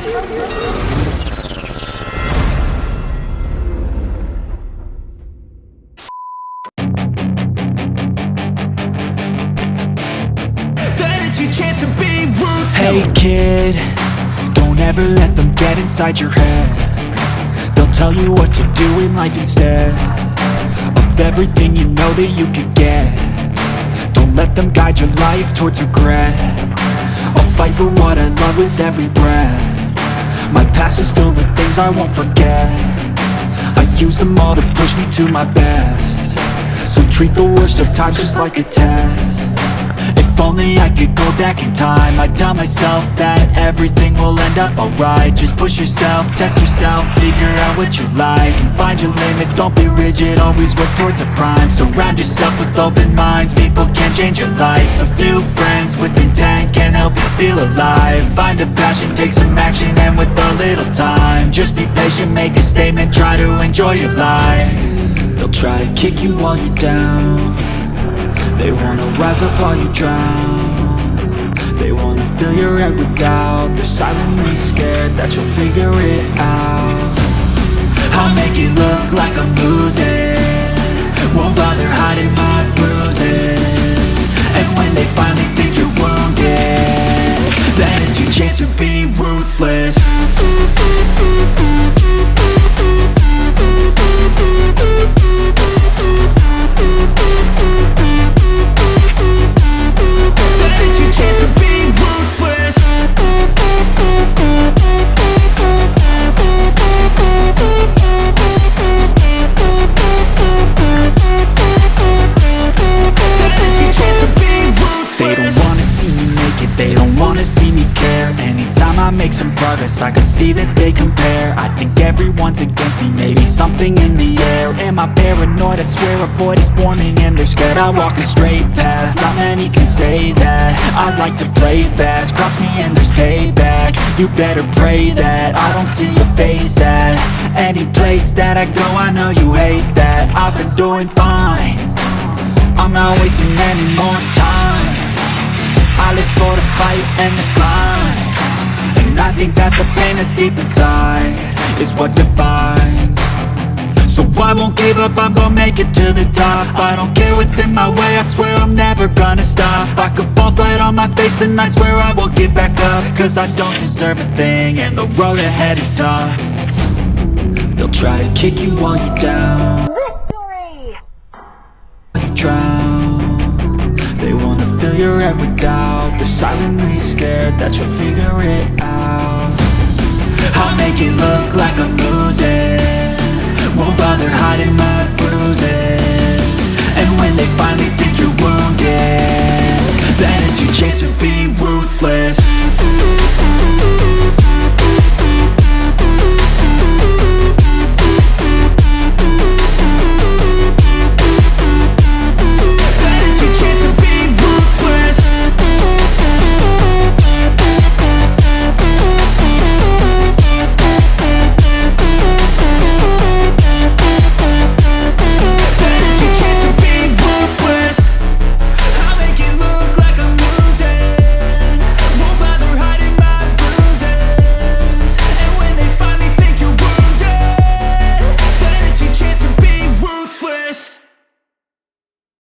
Hey kid, don't ever let them get inside your head. They'll tell you what to do in life instead of everything you know that you could get. Don't let them guide your life towards regret. I'll fight for what I love with every breath. My past is filled with things I won't forget. I use them all to push me to my best. So treat the worst of times just like a test. If only I could go back in time, I'd tell myself that everything will end up alright. Just push yourself, test yourself, figure out what you like, and find your limits, don't be rigid, always work towards a prime. Surround yourself with open minds, people can change your life. A few friends with intent can help you feel alive. Find a passion, take some action, and with a little time, just be patient, make a statement, try to enjoy your life. They'll try to kick you while you're down. They wanna rise up while you drown. They wanna fill your head with doubt. They're silently scared that you'll figure it out. I'll make it look like I'm losing, won't bother hiding my bruises. And when they finally think you're wounded, then it's your chance to be ruthless. They don't wanna see me care. Anytime I make some progress, I can see that they compare. I think everyone's against me, maybe something in the air. Am I paranoid? I swear a void is forming and they're scared. I walk a straight path, not many can say that. I like to play fast, cross me and there's payback. You better pray that I don't see your face at any place that I go. I know you hate that. I've been doing fine, I'm not wasting any more time. I live for the fight and the climb, and I think that the pain that's deep inside is what defines. So I won't give up, I'm gonna make it to the top. I don't care what's in my way, I swear I'm never gonna stop. I could fall flat on my face and I swear I will get back up, cause I don't deserve a thing and the road ahead is tough. They'll try to kick you while you're down. Victory! While you drown. They wanna fill your head with doubt. They're silently scared that you'll figure it out. I'll make it look like I'm losing, won't bother hiding my bruises. And when they finally think you're wounded, then it's your chance to be ruthless.